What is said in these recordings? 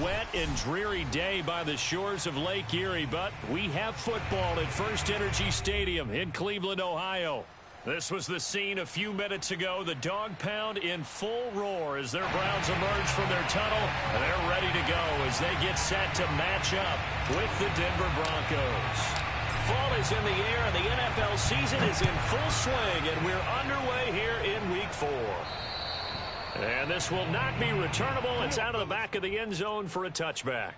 wet and dreary day by the shores of Lake Erie, but we have football at First Energy Stadium in Cleveland, Ohio. This was the scene a few minutes ago. The dog pound in full roar as their Browns emerge from their tunnel, and they're ready to go as they get set to match up with the Denver Broncos. Fall is in the air, and the NFL season is in full swing, and we're underway here in Week 4. And this will not be returnable. It's out of the back of the end zone for a touchback.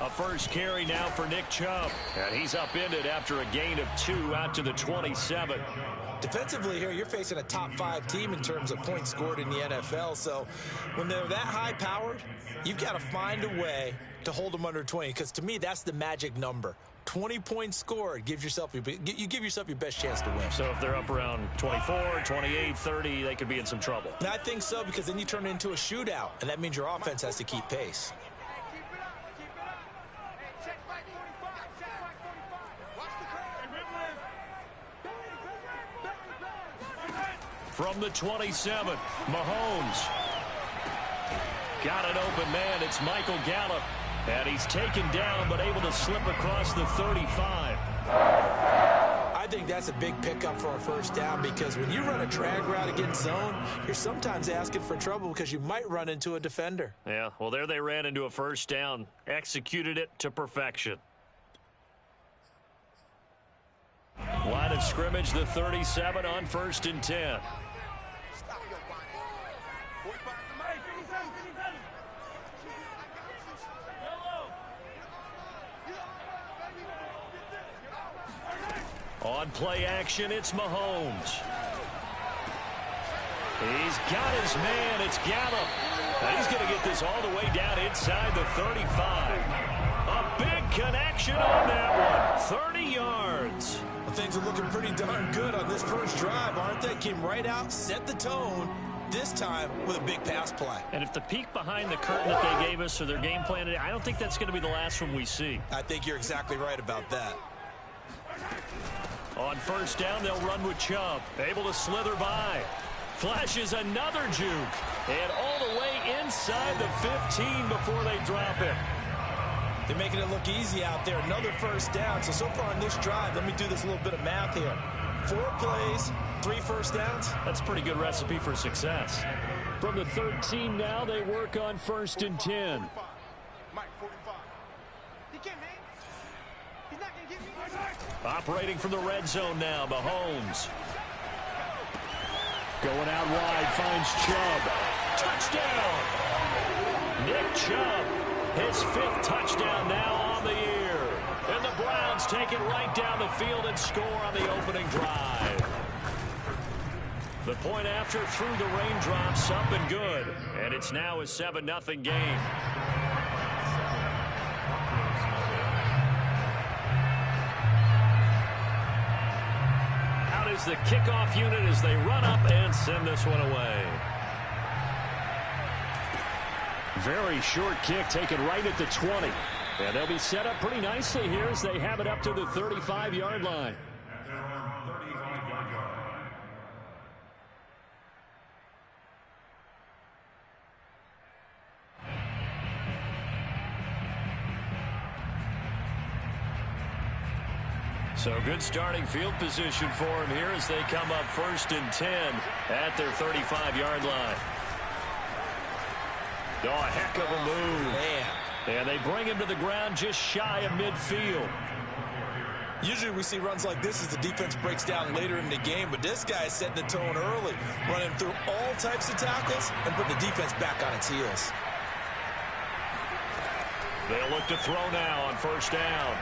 A first carry now for Nick Chubb. And he's upended after a gain of 2 out to the 27. Defensively here, you're facing a top 5 team in terms of points scored in the NFL. So when they're that high-powered, you've got to find a way to hold them under 20. Because to me, that's the magic number. 20 points scored gives yourself you give yourself your best chance to win. So if they're up around 24, 28, 30, they could be in some trouble. And I think so, because then you turn it into a shootout, and that means your offense has to keep pace. From the 27, Mahomes. Got an open man. It's Michael Gallup. And he's taken down, but able to slip across the 35. I think that's a big pickup for a first down, because when you run a drag route against zone, you're sometimes asking for trouble because you might run into a defender. Yeah, well, there they ran into a first down. Executed it to perfection. Line of scrimmage, the 37 on 1st and 10. On play action, it's Mahomes. He's got his man. It's Gallup. And he's going to get this all the way down inside the 35. A big connection on that one. 30 yards. Well, things are looking pretty darn good on this first drive, aren't they? Came right out, set the tone, this time with a big pass play. And if the peek behind the curtain that they gave us or their game plan, I don't think that's going to be the last one we see. I think you're exactly right about that. On first down, they'll run with Chubb. Able to slither by. Flashes another juke. And all the way inside the 15 before they drop it. They're making it look easy out there. Another first down. So far on this drive, let me do this little bit of math here. 4 plays, 3 first downs. That's a pretty good recipe for success. From the 13 now, they work on 1st and 10. Operating from the red zone now, Mahomes. Going out wide, finds Chubb. Touchdown! Nick Chubb, his 5th touchdown now on the year. And the Browns take it right down the field and score on the opening drive. The point after through the raindrops, up and good. And it's now a 7-0 game. The kickoff unit as they run up and send this one away. Very short kick taken right at the 20. And they'll be set up pretty nicely here as they have it up to the 35-yard line. So good starting field position for him here as they come up 1st and 10 at their 35-yard line. Oh, a heck of a move. Man. And they bring him to the ground just shy of midfield. Usually we see runs like this as the defense breaks down later in the game, but this guy is setting the tone early, running through all types of tackles and putting the defense back on its heels. They'll look to throw now on 1st down.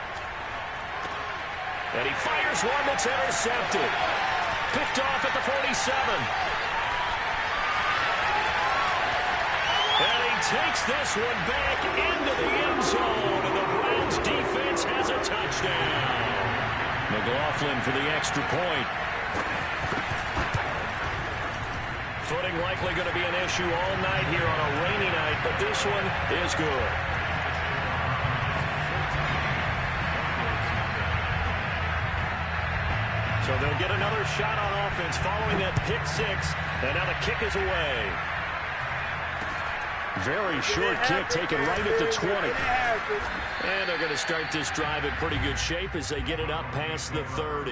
And he fires one that's intercepted. Picked off at the 47. takes this one back into the end zone, and the Browns defense has a touchdown. McLaughlin for the extra point. Footing likely going to be an issue all night here on a rainy night, but this one is good. So they'll get another shot on offense following that pick six, and now the kick is away. Very short kick taken right at the 20. And they're going to start this drive in pretty good shape as they get it up past the 30.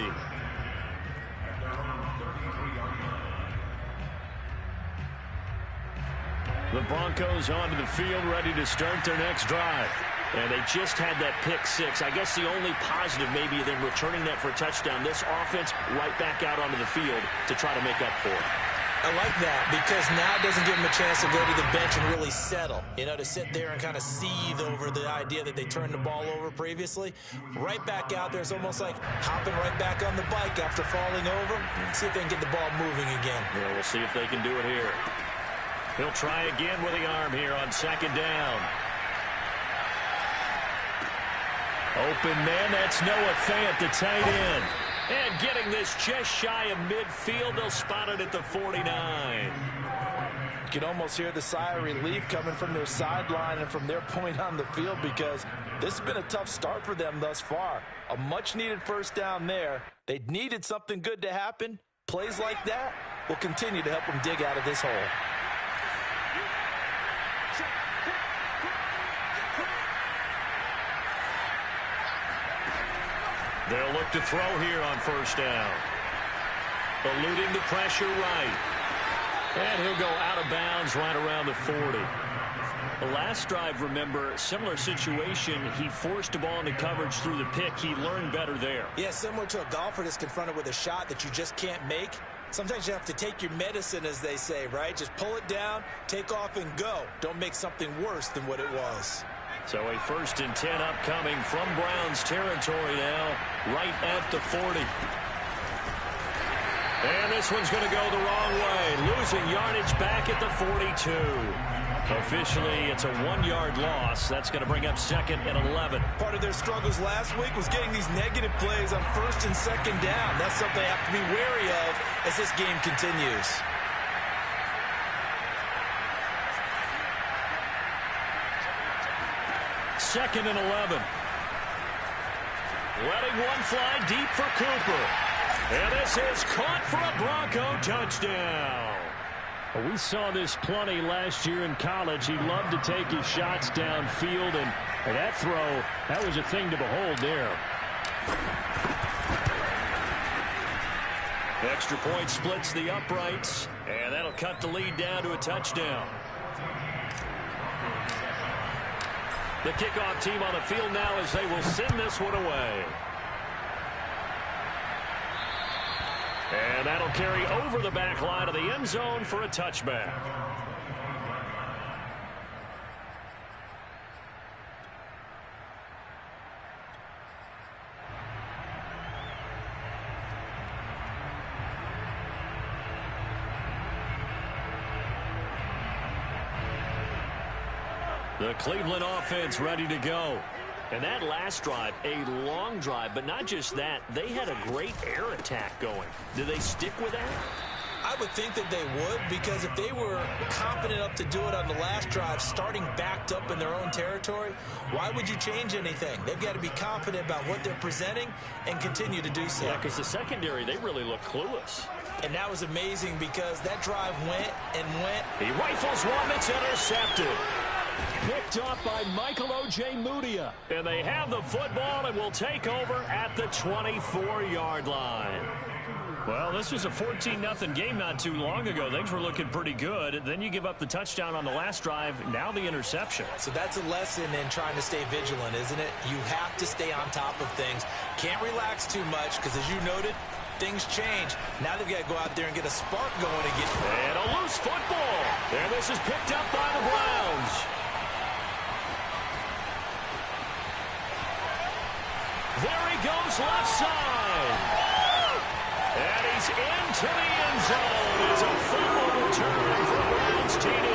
The Broncos onto the field, ready to start their next drive. And they just had that pick six. I guess the only positive maybe them returning that for a touchdown. This offense right back out onto the field to try to make up for it. I like that because now it doesn't give them a chance to go to the bench and really settle. You know, to sit there and kind of seethe over the idea that they turned the ball over previously. Right back out there. It's almost like hopping right back on the bike after falling over. See if they can get the ball moving again. Yeah, we'll see if they can do it here. He'll try again with the arm here on second down. Open man, that's Noah Fant, the tight end. And getting this just shy of midfield, they'll spot it at the 49. You can almost hear the sigh of relief coming from their sideline and from their point on the field because this has been a tough start for them thus far. A much-needed first down there. They needed something good to happen. Plays like that will continue to help them dig out of this hole. They'll look to throw here on first down. Eluding the pressure right. And he'll go out of bounds right around the 40. The last drive, remember, similar situation. He forced a ball into coverage through the pick. He learned better there. Yeah, similar to a golfer that's confronted with a shot that you just can't make. Sometimes you have to take your medicine, as they say, right? Just pull it down, take off, and go. Don't make something worse than what it was. So a 1st and 10 upcoming from Browns territory now, right at the 40. And this one's going to go the wrong way, losing yardage back at the 42. Officially, it's a 1-yard loss. That's going to bring up 2nd and 11. Part of their struggles last week was getting these negative plays on 1st and 2nd down. That's something they have to be wary of as this game continues. Second and 11. Letting one fly deep for Cooper. And this is caught for a Bronco touchdown. Well, we saw this plenty last year in college. He loved to take his shots downfield, and that throw, that was a thing to behold there. Extra point splits the uprights, and that'll cut the lead down to a touchdown. The kickoff team on the field now as they will send this one away. And that'll carry over the back line of the end zone for a touchback. The Cleveland offense ready to go. And that last drive, a long drive, but not just that, they had a great air attack going. Do they stick with that? I would think that they would, because if they were confident enough to do it on the last drive, starting backed up in their own territory, why would you change anything? They've got to be confident about what they're presenting and continue to do so. Yeah, because the secondary, they really look clueless. And that was amazing because that drive went and went. He rifles one that's intercepted. Picked off by Michael O.J. Mudia. And they have the football and will take over at the 24-yard line. Well, this was a 14-0 game not too long ago. Things were looking pretty good. Then you give up the touchdown on the last drive. Now the interception. So that's a lesson in trying to stay vigilant, isn't it? You have to stay on top of things. Can't relax too much because, as you noted, things change. Now they've got to go out there and get a spark going again. And a loose football. And this is picked up by the Browns. There he goes left side. And he's into the end zone. It's a fumble return for Browns TD.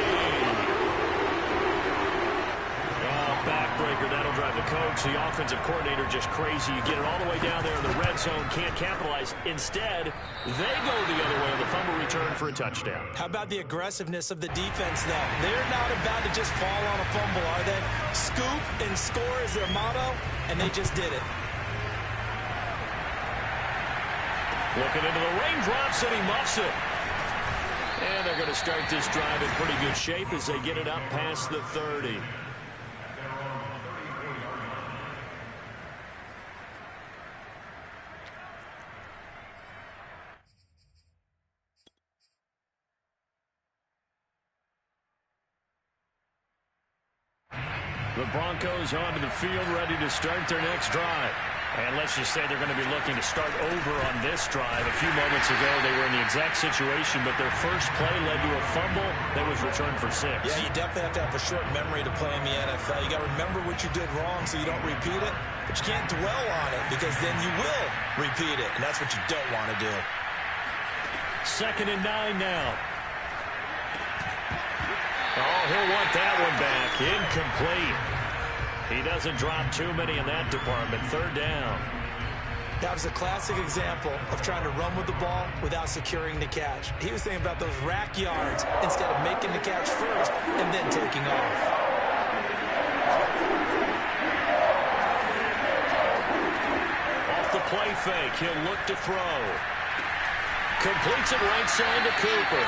coach, the offensive coordinator, just crazy. You get it all the way down there in the red zone, can't capitalize. Instead, they go the other way on the fumble return for a touchdown. How about the aggressiveness of the defense, though? They're not about to just fall on a fumble, are they? Scoop and score is their motto, and they just did it. Looking into the raindrops, and he muffs it. And they're going to start this drive in pretty good shape as they get it up past the 30. The Broncos onto the field, ready to start their next drive. And let's just say they're going to be looking to start over on this drive. A few moments ago, they were in the exact situation, but their first play led to a fumble that was returned for 6. Yeah, you definitely have to have a short memory to play in the NFL. You got to remember what you did wrong so you don't repeat it, but you can't dwell on it because then you will repeat it, and that's what you don't want to do. 2nd and 9 now. Oh, he'll want that one back. Incomplete. He doesn't drop too many in that department. 3rd down. That was a classic example of trying to run with the ball without securing the catch. He was thinking about those rack yards instead of making the catch first and then taking off. Off the play fake, he'll look to throw. Completes it right side to Cooper.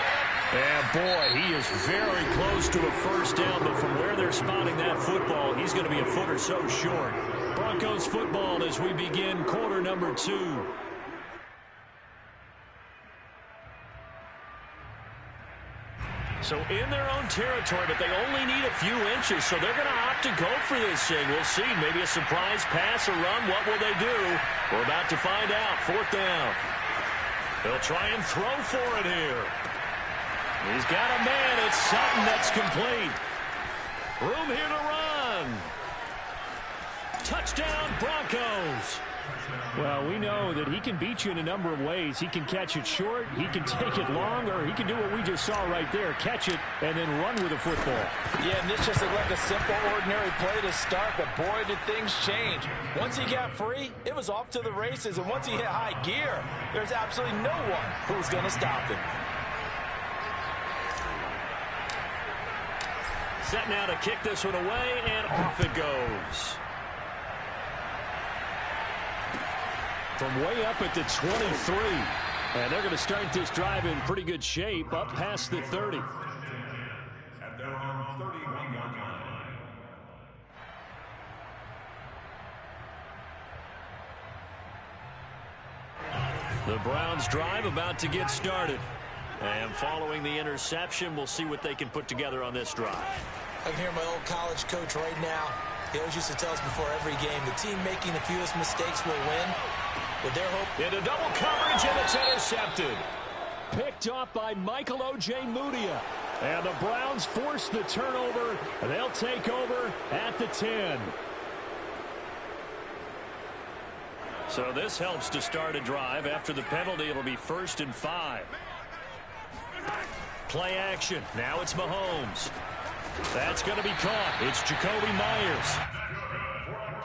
And boy, he is very close to a first down, but from where they're spotting that football, he's going to be a foot or so short. Broncos football as we begin quarter number 2. So in their own territory, but they only need a few inches, so they're going to opt to go for this thing. We'll see. Maybe a surprise pass or run. What will they do? We're about to find out. 4th down. They'll try and throw for it here. He's got a man. It's Sutton that's complete. Room here to run. Touchdown, Broncos. Well, we know that he can beat you in a number of ways. He can catch it short, he can take it long, or he can do what we just saw right there, catch it and then run with the football. Yeah, and this just looked like a simple, ordinary play to start, but boy, did things change. Once he got free, it was off to the races, and once he hit high gear, there's absolutely no one who's going to stop him. Set now to kick this one away, and off it goes. From way up at the 23. And they're going to start this drive in pretty good shape up past the 30. At their own 31-yard line. The Browns drive about to get started. And following the interception, we'll see what they can put together on this drive. I can hear my old college coach right now. He always used to tell us before every game, the team making the fewest mistakes will win. With their hope. Into double coverage, and it's intercepted. Picked off by Michael O.J. Mudia. And the Browns force the turnover. They'll take over at the 10. So this helps to start a drive. After the penalty, it'll be 1st and 5. Play action. Now it's Mahomes. That's going to be caught. It's Jacoby Myers.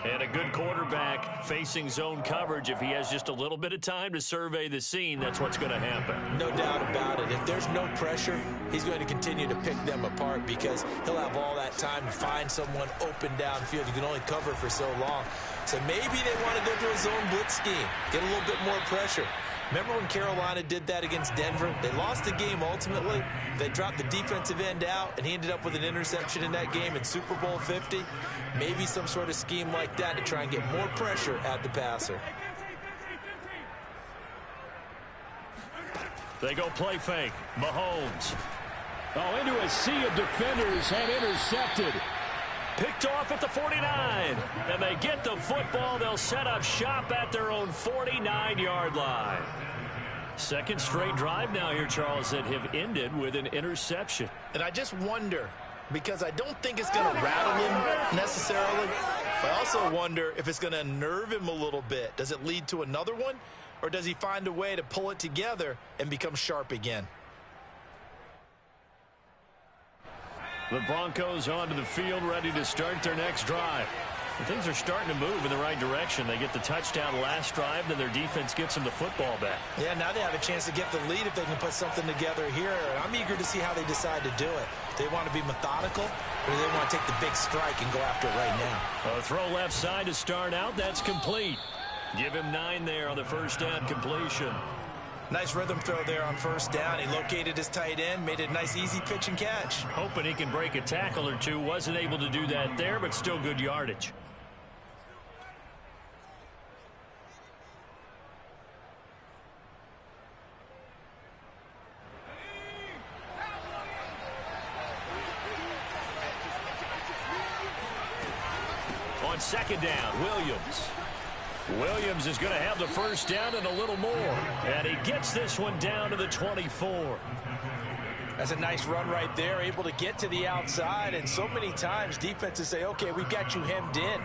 And a good quarterback facing zone coverage. If he has just a little bit of time to survey the scene, that's what's going to happen. No doubt about it. If there's no pressure, he's going to continue to pick them apart because he'll have all that time to find someone open downfield. You can only cover for so long. So maybe they want to go to a zone blitz scheme, get a little bit more pressure. Remember when Carolina did that against Denver? They lost the game ultimately. They dropped the defensive end out, and he ended up with an interception in that game in Super Bowl 50. Maybe some sort of scheme like that to try and get more pressure at the passer. They go play fake. Mahomes. Oh, into a sea of defenders and intercepted. Picked off at the 49. And they get the football. They'll set up shop at their own 49-yard line. Second straight drive now here, Charles, that have ended with an interception. And I just wonder, because I don't think it's going to rattle him necessarily. I also wonder if it's going to unnerve him a little bit. Does it lead to another one? Or does he find a way to pull it together and become sharp again? The Broncos onto the field, ready to start their next drive. Things are starting to move in the right direction. They get the touchdown last drive, then their defense gets them the football back. Yeah, now they have a chance to get the lead if they can put something together here. I'm eager to see how they decide to do it. Do they want to be methodical, or do they want to take the big strike and go after it right now? A throw left side to start out. That's complete. Give him 9 there on the first down completion. Nice rhythm throw there on first down. He located his tight end, made it a nice, easy pitch and catch. Hoping he can break a tackle or two. Wasn't able to do that there, but still good yardage. On second down, Williams is going to have the first down and a little more. And he gets this one down to the 24. That's a nice run right there, able to get to the outside. And so many times defenses say, okay, we've got you hemmed in.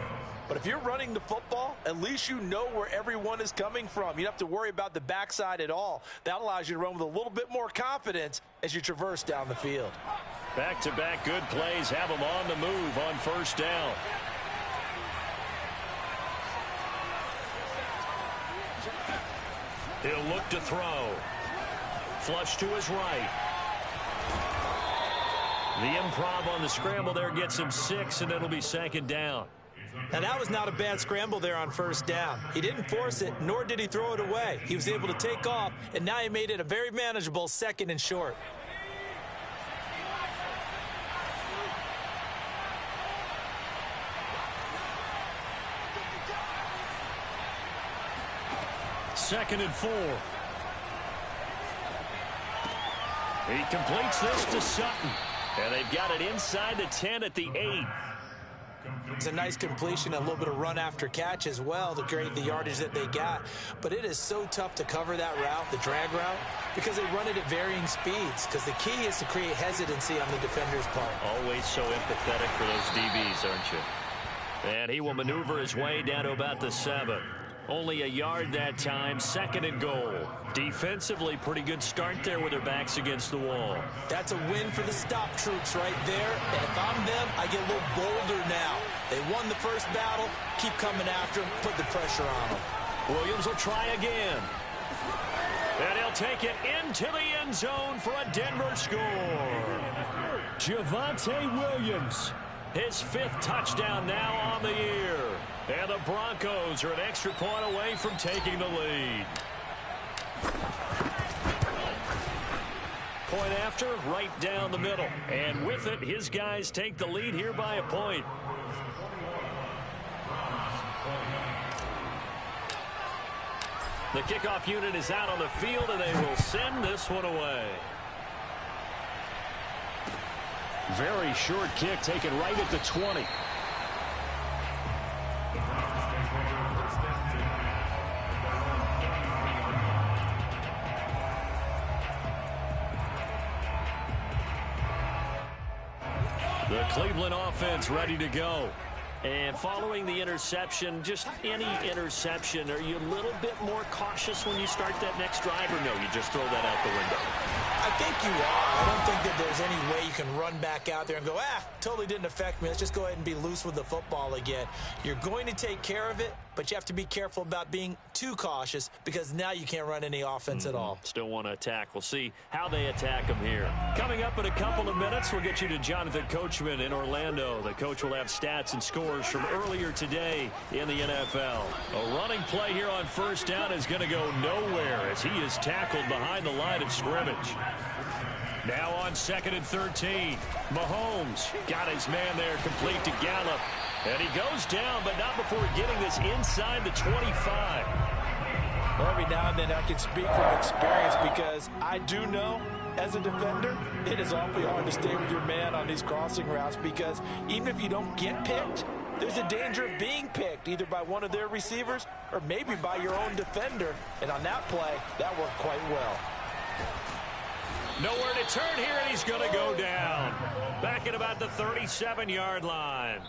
But if you're running the football, at least you know where everyone is coming from. You don't have to worry about the backside at all. That allows you to run with a little bit more confidence as you traverse down the field. Back-to-back good plays have them on the move on first down. He'll look to throw. Flush to his right. The improv on the scramble there gets him 6, and it'll be second down. Now, that was not a bad scramble there on first down. He didn't force it, nor did he throw it away. He was able to take off, and now he made it a very manageable second and short. Second and 4. He completes this to Sutton. And they've got it inside the 10 at the 8. It's a nice completion, a little bit of run after catch as well to create the yardage that they got. But it is so tough to cover that route, the drag route, because they run it at varying speeds. Because the key is to create hesitancy on the defender's part. Always so empathetic for those DBs, aren't you? And he will maneuver his way down to about the 7. Only a yard that time, second and goal. Defensively, pretty good start there with their backs against the wall. That's a win for the stop troops right there. And if I'm them, I get a little bolder now. They won the first battle. Keep coming after them. Put the pressure on them. Williams will try again. And he'll take it into the end zone for a Denver score. Javonte Williams, his 5th touchdown now on the year. And the Broncos are an extra point away from taking the lead. Point after, right down the middle. And with it, his guys take the lead here by a point. The kickoff unit is out on the field, and they will send this one away. Very short kick taken right at the 20. The Cleveland offense ready to go. And following the interception, just any interception, are you a little bit more cautious when you start that next drive, or no, you just throw that out the window? I think you are. I don't think that there's any way you can run back out there and go, totally didn't affect me. Let's just go ahead and be loose with the football again. You're going to take care of it, but you have to be careful about being too cautious because now you can't run any offense at all. Still want to attack. We'll see how they attack them here. Coming up in a couple of minutes, we'll get you to Jonathan Coachman in Orlando. The coach will have stats and scores from earlier today in the NFL. A running play here on first down is going to go nowhere as he is tackled behind the line of scrimmage. Now on second and 13. Mahomes got his man there complete to Gallup. And he goes down, but not before getting this inside the 25. Well, every now and then I can speak from experience because I do know as a defender, it is awfully hard to stay with your man on these crossing routes because even if you don't get picked, there's a danger of being picked either by one of their receivers or maybe by your own defender. And on that play, that worked quite well. Nowhere to turn here, and he's going to go down. Back at about the 37-yard line.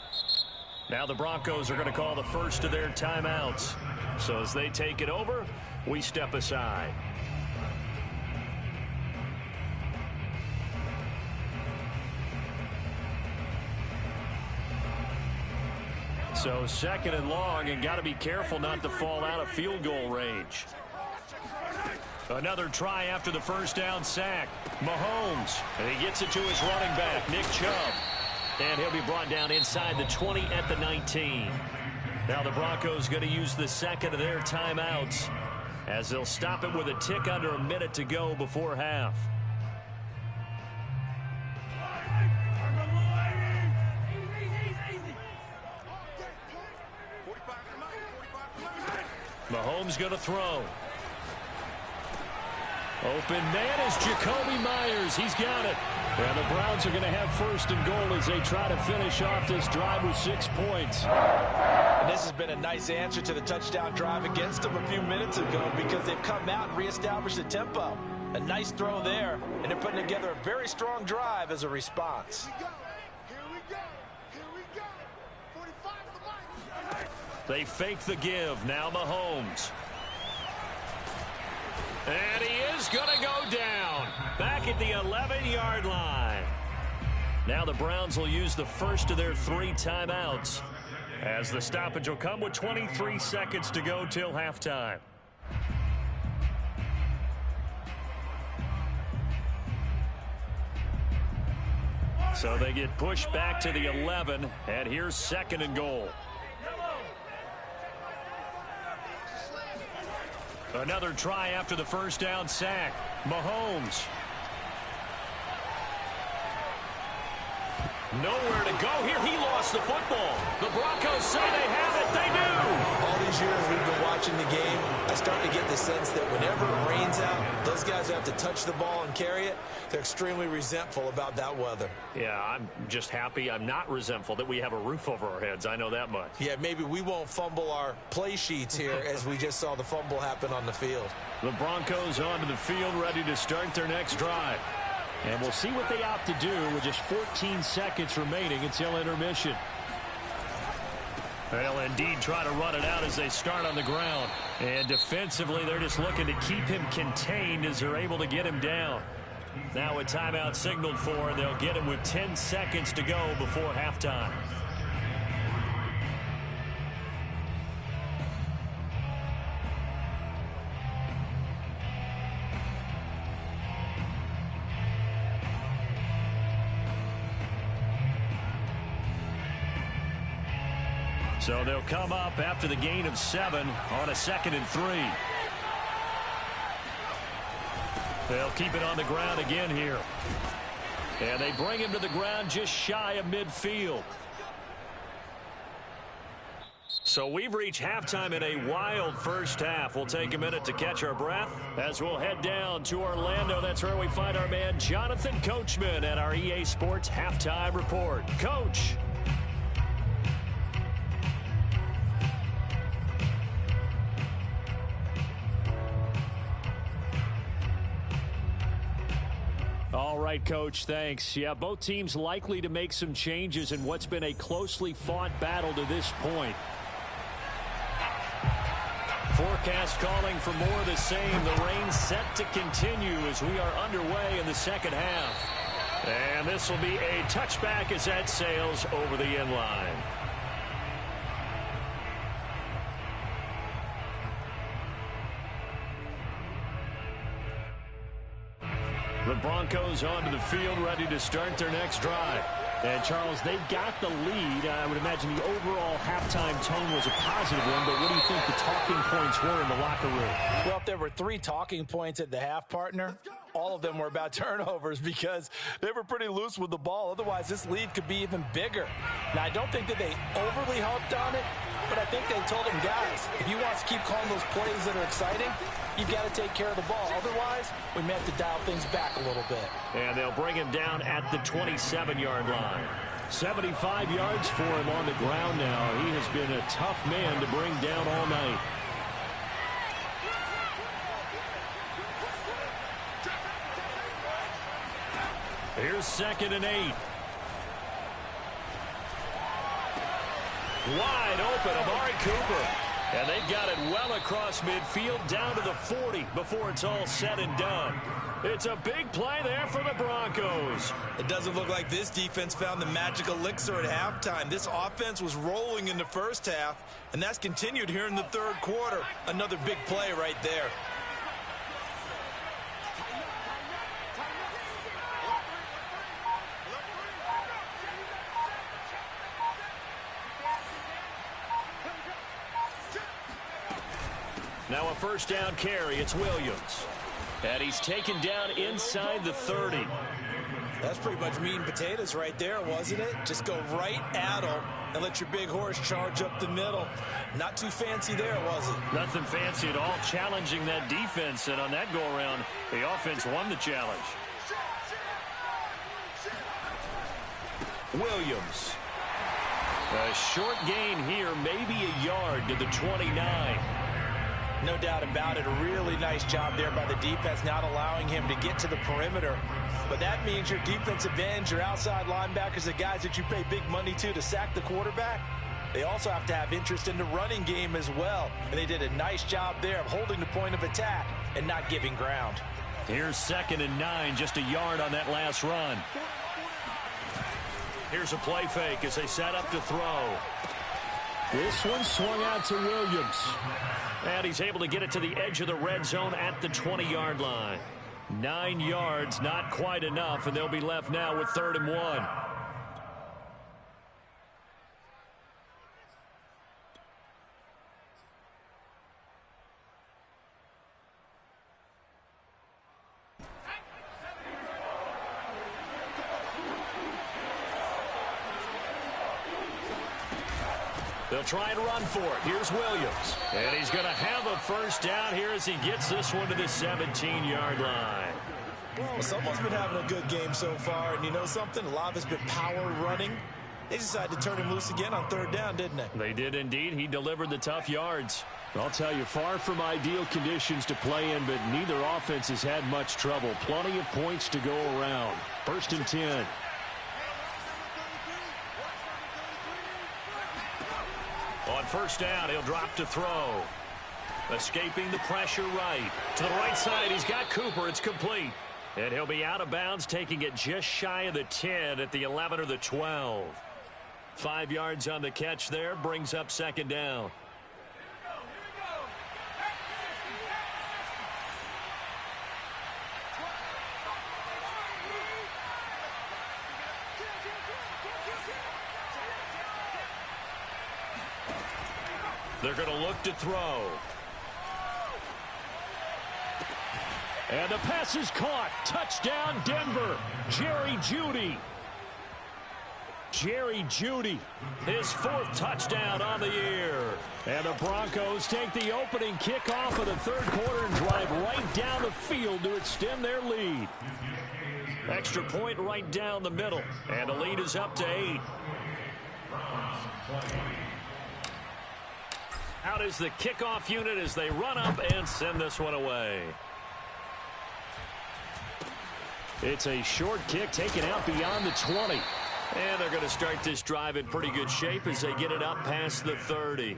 Now the Broncos are going to call the first of their timeouts. So as they take it over, we step aside. So second and long, and got to be careful not to fall out of field goal range. Another try after the first down sack. Mahomes, and he gets it to his running back, Nick Chubb. And he'll be brought down inside the 20 at the 19. Now the Broncos going to use the second of their timeouts as they'll stop it with a tick under a minute to go before half. Mahomes going to throw. Open man is Jacoby Myers. He's got it. And the Browns are going to have first and goal as they try to finish off this drive with 6 points. And this has been a nice answer to the touchdown drive against them a few minutes ago because they've come out and reestablished the tempo. A nice throw there, and they're putting together a very strong drive as a response. They fake the give. Now Mahomes. And he is going to go down. Back at the 11-yard line. Now the Browns will use the first of their 3 timeouts as the stoppage will come with 23 seconds to go till halftime. So they get pushed back to the 11, and here's second and goal. Another try after the first down sack. Mahomes. Nowhere to go here. He lost the football. The Broncos say they have it. They do. All these years we've been watching the game, I start to get the sense that whenever it rains out, those guys who have to touch the ball and carry it, they're extremely resentful about that weather. Yeah, I'm just happy I'm not resentful that we have a roof over our heads. I know that much. Yeah, maybe we won't fumble our play sheets here as we just saw the fumble happen on the field. The Broncos onto the field ready to start their next drive. And we'll see what they opt to do with just 14 seconds remaining until intermission. They'll indeed try to run it out as they start on the ground. And defensively, they're just looking to keep him contained as they're able to get him down. Now a timeout signaled for, and they'll get him with 10 seconds to go before halftime. So they'll come up after the gain of 7 on a 2nd and 3. They'll keep it on the ground again here. And they bring him to the ground just shy of midfield. So we've reached halftime in a wild first half. We'll take a minute to catch our breath as we'll head down to Orlando. That's where we find our man Jonathan Coachman at our EA Sports Halftime Report. Coach. All right, Coach, thanks. Yeah, both teams likely to make some changes in what's been a closely fought battle to this point. Forecast calling for more of the same. The rain set to continue as we are underway in the second half. And this will be a touchback as that sails over the end line. The Broncos onto the field ready to start their next drive. And, Charles, they've got the lead. I would imagine the overall halftime tone was a positive one, but what do you think the talking points were in the locker room? Well, if there were 3 talking points at the half, partner, all of them were about turnovers because they were pretty loose with the ball. Otherwise, this lead could be even bigger. Now, I don't think that they overly harped on it, but I think they told them, guys, if you want to keep calling those plays that are exciting, you've got to take care of the ball. Otherwise, we may have to dial things back a little bit. And they'll bring him down at the 27-yard line. 75 yards for him on the ground now. He has been a tough man to bring down all night. Here's 2nd and 8. Wide open, Amari Cooper. And they've got it well across midfield down to the 40 before it's all said and done. It's a big play there for the Broncos. It doesn't look like this defense found the magic elixir at halftime. This offense was rolling in the first half, and that's continued here in the third quarter. Another big play right there. Now a first down carry. It's Williams. And he's taken down inside the 30. That's pretty much meat and potatoes right there, wasn't it? Just go right at him and let your big horse charge up the middle. Not too fancy there, was it? Nothing fancy at all, challenging that defense. And on that go-around, the offense won the challenge. Williams. A short gain here, maybe a yard to the 29. No doubt about it. A really nice job there by the defense, not allowing him to get to the perimeter. But that means your defensive ends, your outside linebackers, the guys that you pay big money to sack the quarterback, they also have to have interest in the running game as well. And they did a nice job there of holding the point of attack and not giving ground. Here's 2nd and 9, just a yard on that last run. Here's a play fake as they set up to throw. This one swung out to Williams. And he's able to get it to the edge of the red zone at the 20-yard line. 9 yards, not quite enough, and they'll be left now with 3rd and 1. They'll try and run for it. Here's Williams. And he's going to have a first down here as he gets this one to the 17-yard line. Well, someone's been having a good game so far, and you know something? A lot of it's been power running. They decided to turn him loose again on 3rd down, didn't they? They did indeed. He delivered the tough yards. I'll tell you, far from ideal conditions to play in, but neither offense has had much trouble. Plenty of points to go around. 1st and 10. On 1st down, he'll drop to throw. Escaping the pressure right. To the right side, he's got Cooper. It's complete. And he'll be out of bounds, taking it just shy of the 10 at the 11 or the 12. 5 yards on the catch there, brings up 2nd down. They're going to look to throw. And the pass is caught. Touchdown, Denver. Jerry Jeudy. Jerry Jeudy, his 4th touchdown on the year. And the Broncos take the opening kickoff of the 3rd quarter and drive right down the field to extend their lead. Extra point right down the middle. And the lead is up to 8. Out is the kickoff unit as they run up and send this one away. It's a short kick taken out beyond the 20. And they're going to start this drive in pretty good shape as they get it up past the 30.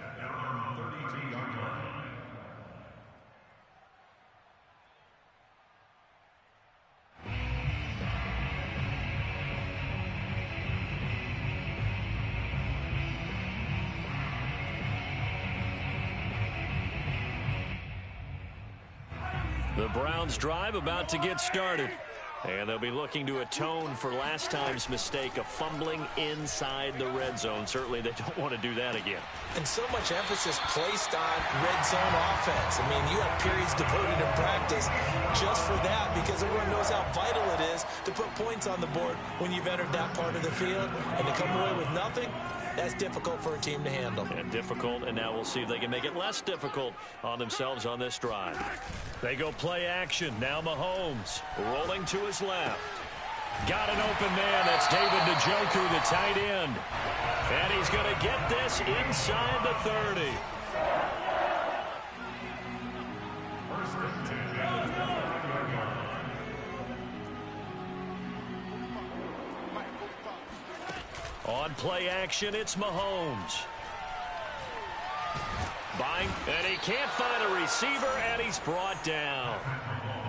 The Browns drive about to get started. And they'll be looking to atone for last time's mistake of fumbling inside the red zone. Certainly they don't want to do that again. And so much emphasis placed on red zone offense. I mean, you have periods devoted in practice just for that because everyone knows how vital it is to put points on the board when you've entered that part of the field. And to come away with nothing, that's difficult for a team to handle. And difficult, and now we'll see if they can make it less difficult on themselves on this drive. They go play action. Now Mahomes rolling to his left. Got an open man. That's David Njoku, the tight end. And he's going to get this inside the 30. On play action, it's Mahomes. And he can't find a receiver, and he's brought down.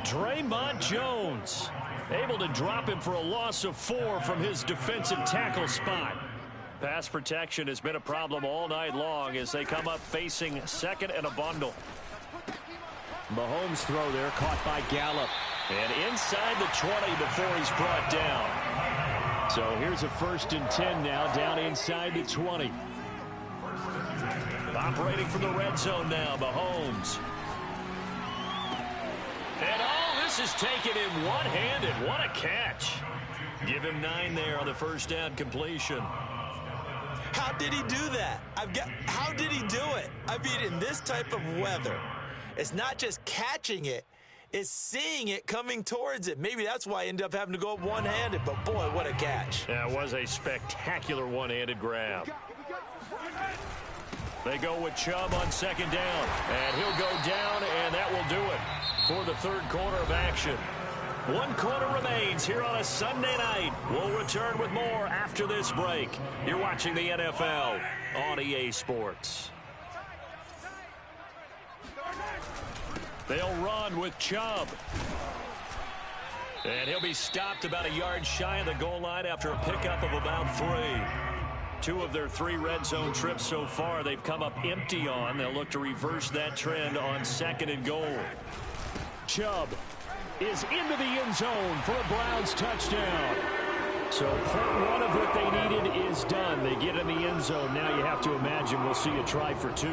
Draymond Jones able to drop him for a loss of 4 from his defensive tackle spot. Pass protection has been a problem all night long as they come up facing second and a bundle. Mahomes' throw there caught by Gallup. And inside the 20 before he's brought down. So here's a 1st and 10 now down inside the 20. Operating from the red zone now, Mahomes. And this is taken in one-handed. What a catch. Give him 9 there on the first down completion. How did he do that? How did he do it? I mean, in this type of weather, it's not just catching it, it's seeing it coming towards it. Maybe that's why I ended up having to go up one-handed, but boy, what a catch. That was a spectacular one-handed grab. They go with Chubb on 2nd down, and he'll go down, and that will do it for the 3rd quarter of action. 1 quarter remains here on a Sunday night. We'll return with more after this break. You're watching the NFL on EA Sports. They'll run with Chubb. And he'll be stopped about a yard shy of the goal line after a pickup of about 3. 2 of their 3 red zone trips so far they've come up empty on. They'll look to reverse that trend on 2nd and goal. Chubb is into the end zone for a Browns touchdown. So part 1 of what they needed is done. They get in the end zone. Now you have to imagine we'll see a try for 2.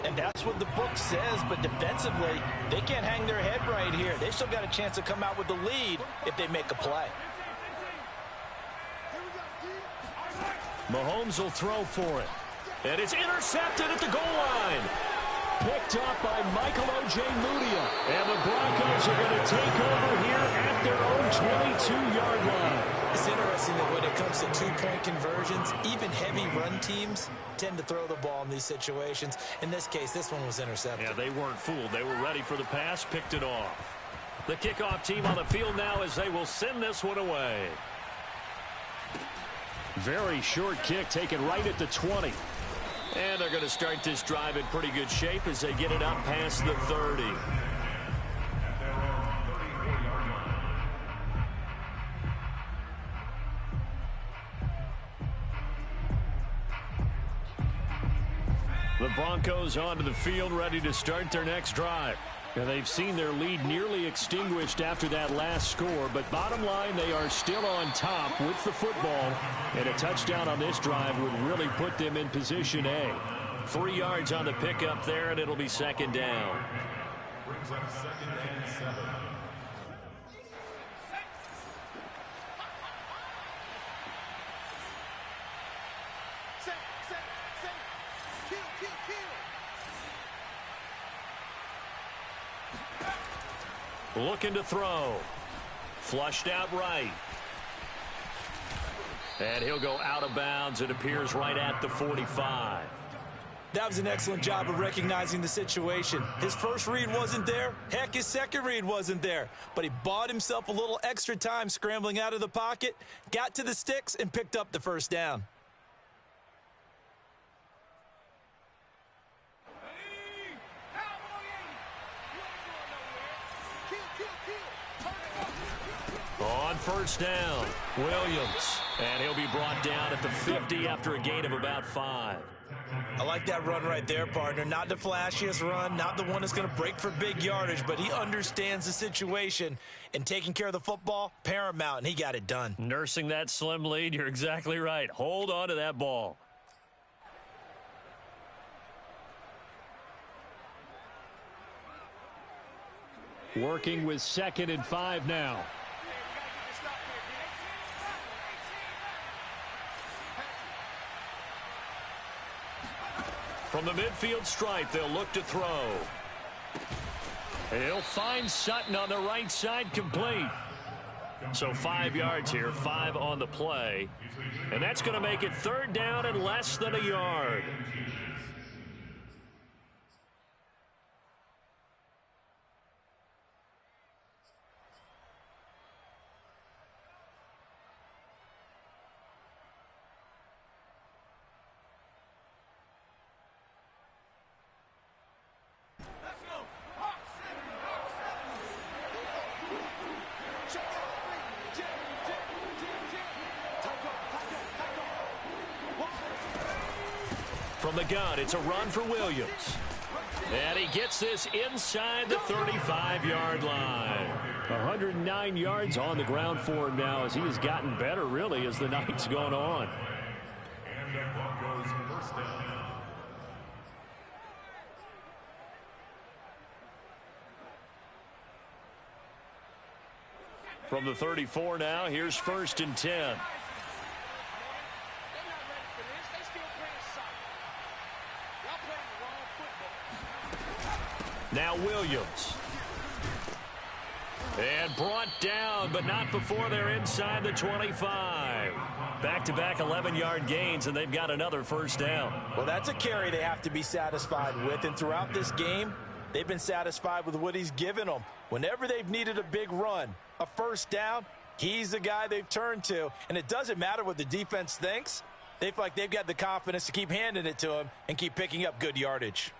And that's what the book says, but defensively, they can't hang their head right here. They've still got a chance to come out with the lead if they make a play. Mahomes will throw for it. And it's intercepted at the goal line. Picked up by Michael O.J. Mudia. And the Broncos are going to take over here at their own 22-yard line. It's interesting that when it comes to 2-point conversions, even heavy run teams tend to throw the ball in these situations. In this case, this one was intercepted. Yeah, they weren't fooled. They were ready for the pass, picked it off. The kickoff team on the field now as they will send this one away. Very short kick taken right at the 20. And they're going to start this drive in pretty good shape as they get it up past the 30. The Broncos onto the field ready to start their next drive. And they've seen their lead nearly extinguished after that last score, but bottom line, they are still on top with the football, and a touchdown on this drive would really put them in position A. 3 yards on the pickup there, and it'll be 2nd down. Brings up 2nd and 7. Looking to throw. Flushed out right. And he'll go out of bounds. It appears right at the 45. That was an excellent job of recognizing the situation. His first read wasn't there. Heck, his second read wasn't there. But he bought himself a little extra time scrambling out of the pocket, got to the sticks, and picked up the 1st down. On 1st down, Williams. And he'll be brought down at the 50 after a gain of about 5. I like that run right there, partner. Not the flashiest run, not the one that's going to break for big yardage, but he understands the situation, and taking care of the football, paramount, and he got it done. Nursing that slim lead, you're exactly right. Hold on to that ball. Working with 2nd and 5 now. From the midfield stripe, they'll look to throw. He'll find Sutton on the right side, complete. So 5 yards here, 5 on the play. And that's going to make it 3rd down and less than a yard. From the gun, it's a run for Williams. And he gets this inside the 35-yard line. 109 yards on the ground for him now as he has gotten better, really, as the night's gone on. And the Broncos first down. From the 34 now, here's 1st and 10. Now Williams. And brought down, but not before they're inside the 25. Back-to-back 11-yard gains, and they've got another 1st down. Well, that's a carry they have to be satisfied with, and throughout this game, they've been satisfied with what he's given them. Whenever they've needed a big run, a 1st down, he's the guy they've turned to. And it doesn't matter what the defense thinks. They feel like they've got the confidence to keep handing it to him and keep picking up good yardage.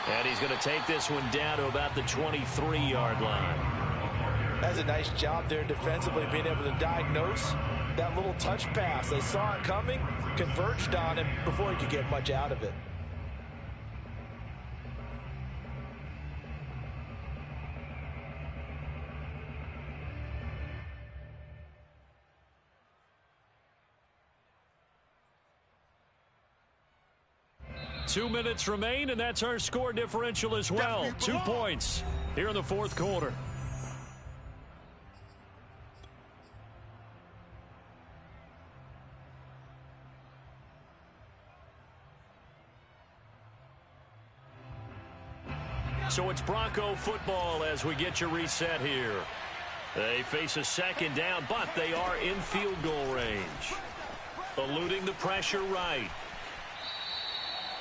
And he's going to take this one down to about the 23-yard line. That's a nice job there defensively, being able to diagnose that little touch pass. They saw it coming, converged on him before he could get much out of it. Two minutes remain, and that's our score differential as well. 2 points here in the 4th quarter. So it's Bronco football as we get you reset here. They face a 2nd down, but they are in field goal range. Eluding the pressure right.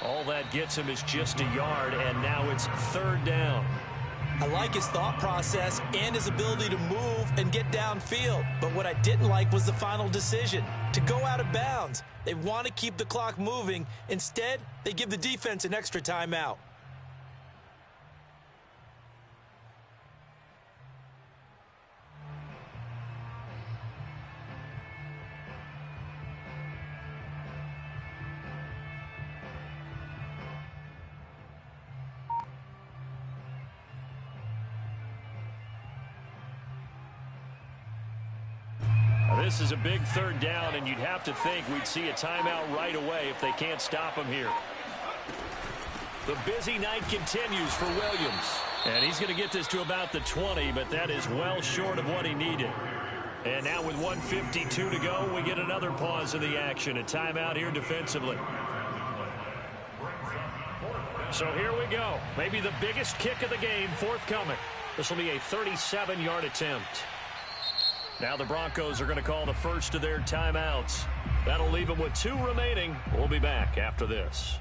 All that gets him is just a yard, and now it's 3rd down. I like his thought process and his ability to move and get downfield. But what I didn't like was the final decision, to go out of bounds. They want to keep the clock moving. Instead, they give the defense an extra timeout. This is a big 3rd down, and you'd have to think we'd see a timeout right away if they can't stop him here. The busy night continues for Williams. And he's going to get this to about the 20, but that is well short of what he needed. And now with 1:52 to go, we get another pause in the action. A timeout here defensively. So here we go. Maybe the biggest kick of the game forthcoming. This will be a 37-yard attempt. Now the Broncos are going to call the first of their timeouts. That'll leave them with 2 remaining. We'll be back after this.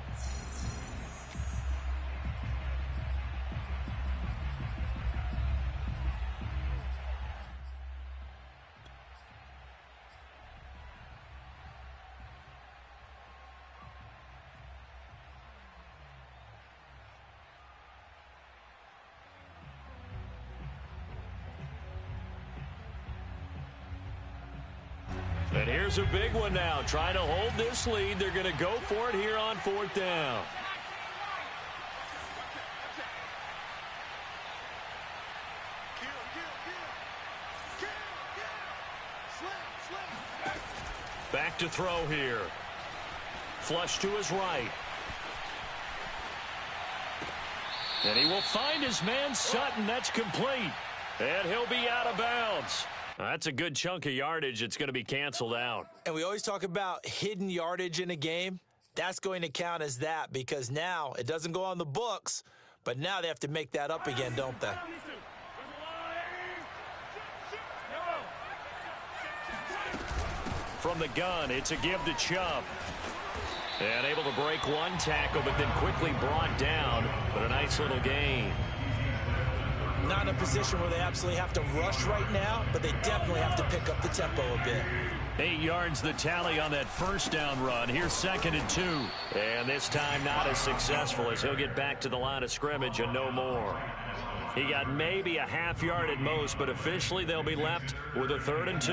And here's a big one now. Trying to hold this lead. They're going to go for it here on 4th down. Back to throw here. Flush to his right. And he will find his man Sutton. That's complete. And he'll be out of bounds. That's a good chunk of yardage. It's going to be canceled out. And we always talk about hidden yardage in a game. That's going to count as that because now it doesn't go on the books, but now they have to make that up again, don't they? From the gun, it's a give to Chubb. And able to break one tackle, but then quickly brought down. But a nice little gain. Not in a position where they absolutely have to rush right now, but they definitely have to pick up the tempo a bit. 8 yards the tally on that first down run. Here's 2nd and 2. And this time not as successful as he'll get back to the line of scrimmage and no more. He got maybe a half yard at most, but officially they'll be left with a 3rd and 2.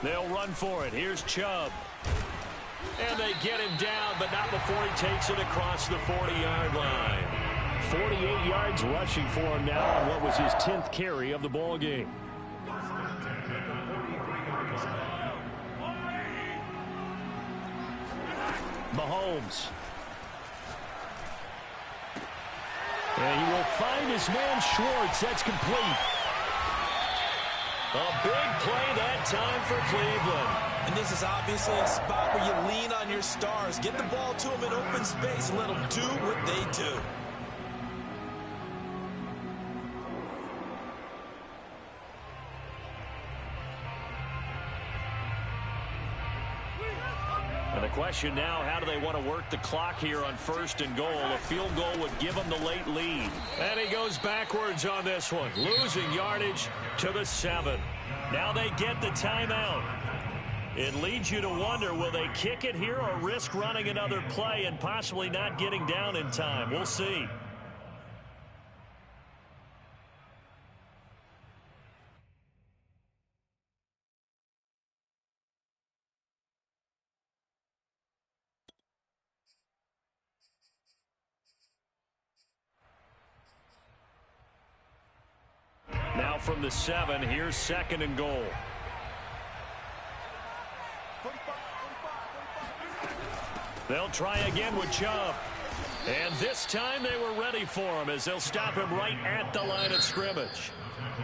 They'll run for it. Here's Chubb. And they get him down, but not before he takes it across the 40-yard line. 48 yards rushing for him now on what was his 10th carry of the ball game. Mahomes. And he will find his man Schwartz. That's complete. A big play that time for Cleveland. And this is obviously a spot where you lean on your stars. Get the ball to them in open space and let them do what they do. And the question now, how do they want to work the clock here on 1st and goal? A field goal would give them the late lead. And he goes backwards on this one, losing yardage to the 7. Now they get the timeout. It leads you to wonder, will they kick it here or risk running another play and possibly not getting down in time? We'll see. Now from the 7, here's 2nd and goal. They'll try again with Chubb. And this time they were ready for him as they'll stop him right at the line of scrimmage.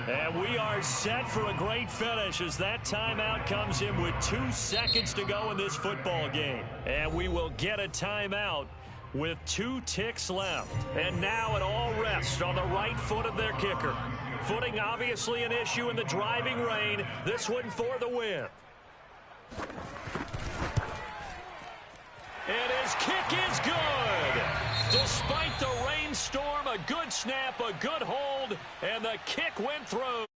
And we are set for a great finish as that timeout comes in with 2 seconds to go in this football game. And we will get a timeout with 2 ticks left. And now it all rests on the right foot of their kicker. Footing obviously an issue in the driving rain. This one for the win. And his kick is good. Despite the rainstorm, a good snap, a good hold, and the kick went through.